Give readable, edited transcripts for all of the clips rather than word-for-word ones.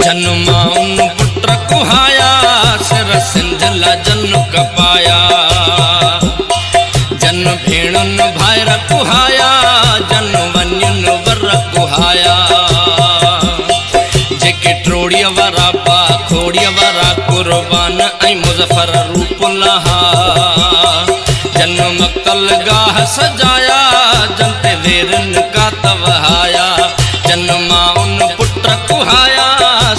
जन्माउन पुत्र कुहाया सिर सिंधला जन कपाया जन भेणुन भायर कुहाया जन वन्युन वर कुहाया जेके ट्रोड़िया वरा पा खोड़िया वरा कुर्बान ऐ मुजफ्फर रूप लहा जन मक्तल गाह सजाया जनते वेरन का तवहाया जन्माउन पुत्र कुहाया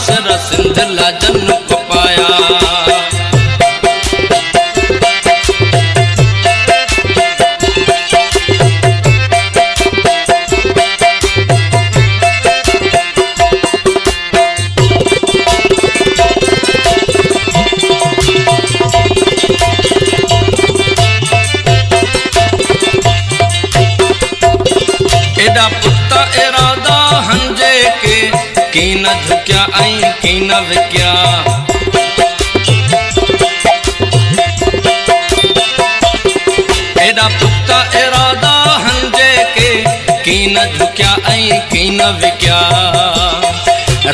सिर सिंधला जन कपाया एडा पुता इरादा हंजे के की न झुक्या ऐं की न विक्या एडा पुता इरादा हंजे के की न झुक्या ऐं की न विक्या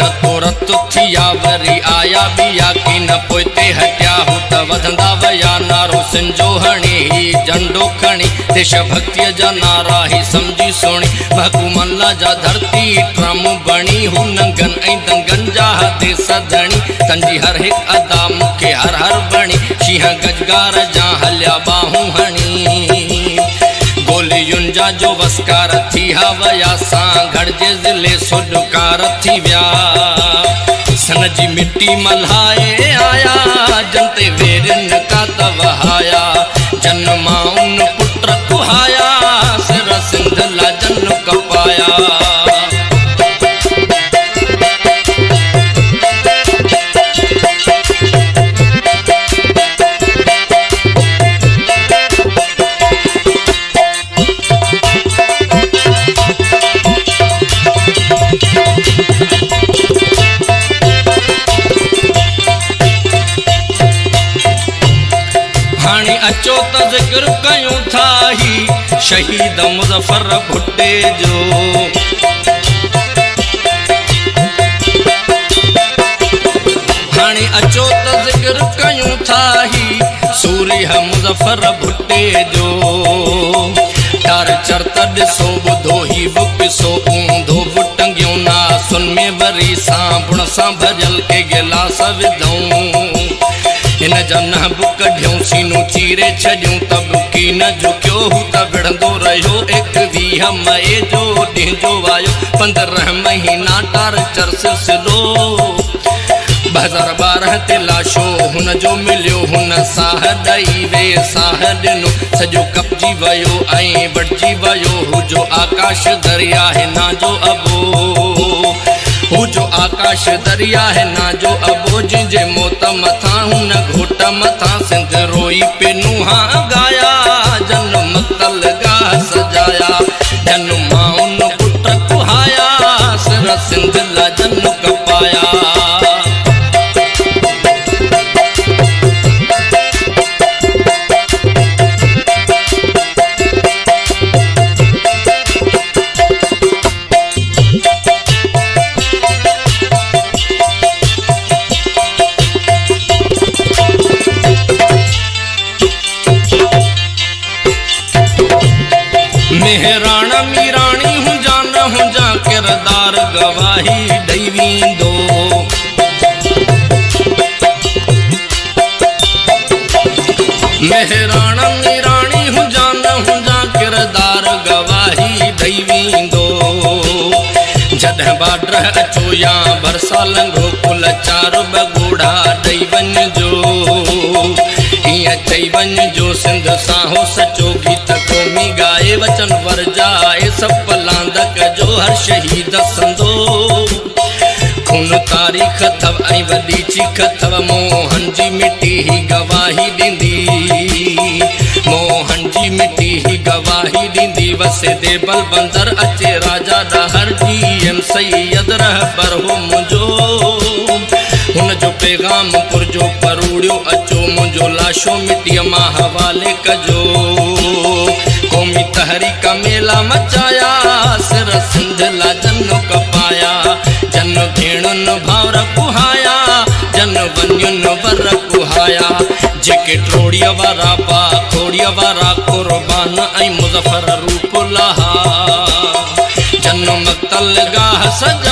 रतो रतो थिया वरी आया बिया की न पोइते हटिया हू त वधंदा वया नारो सिंजो हणी झंडो खणी देश भक्तिय जा नारा ही समझी सोणी महकूमल्ला जा धरती ट्रम बणी हू नंगन ऐं दंगन जा हथे सधणी तंजी हर हिक अदा मुखे हर हर बणी शींह गजगार जा हलिया बाहूं हणी गोलियुन जा जो वस्कार थी हवया सां घड़जे ज़िले सुडकार थी व्या सन जी मिट्टी मल्हाए आया जनते वेरन का तवहाया जन्माउन पुत्र कुहाया सिर सिंधला जन कपाया हाणे अचो त ज़िक्र कयूं था ही शहीद मुज़फ्फर भुट्टे जो हाणे अचो त ज़िक्र कयूं था ही सूर्य मुज़फ्फर भुट्टे जो तार चरत ॾिसो ॿुधो ही बुक सो ऊंधो बुटंगियूं ना सुन में वरी सां सां भरियल के गिलास विधऊं इन जन बुक ढियूं सीनू चीरे छॾियूं तब की न झुकियो हू त विढ़ंदो रहियो 21 मई जो ॾींहुं जो आयो 15 महीना टार चर सिलसिलो 2012 ते लाशो हुन जो मिलियो हुन साह ॾई वे साह ॾिनो सॼो कपजी वियो ऐं बटिजी वियो हू जो आकाश दरिया है ना जो अबो हू जो आकाश दरिया है ना जो अबो जिंजे मौत मथा हुन घोट मथा सिंध रोई पे नुहा गाया जन मक्तल गाह सजाया जन्माउन पुत्र कुहाया सिर सिंधला जन कपाया मेहराणा मीराणी हुंजा न हुंजा किरदार गवाही ॾई वेंदो मेहराणा मीराणी हुंजा न हुंजा किरदार गवाही ॾई वेंदो जॾहिं बाड्र अचो या बरसा लंघो कुल चार बगोड़ा ॾई वञिजो ईअं चई वञिजो सिंध साहो सचो गीत क़ौमी गाए वचन वरजाए सप लांदक जो हर शहीद संदो खून तारीख़ अथव ऐं वॾी चीख अथव मोहन जी मिटी ही गवाही ॾींदी मोहन जी मिटी ही गवाही ॾींदी वसे दे बल बंदर अचे राजा ॾाहर जी एम सैयद रहबर हो मुंहिंजो हुन जो पैगाम पुरजो परूड़ियो अचो मुंहिंजो लाशो मिटीअ मां हवाले कजो। क़ौमी तहरीक मेला मचाया, सिर सिंध ला जन कपाया, जन भेणुन भावर कुहाया, जन वन्युन वर कुहाया। जेके ट्रोड़ीअ वारा पा खोड़ीअ वारा कुर्बान ऐं मुज़फ़र रूप लहा, जन मक़तल गाह सजा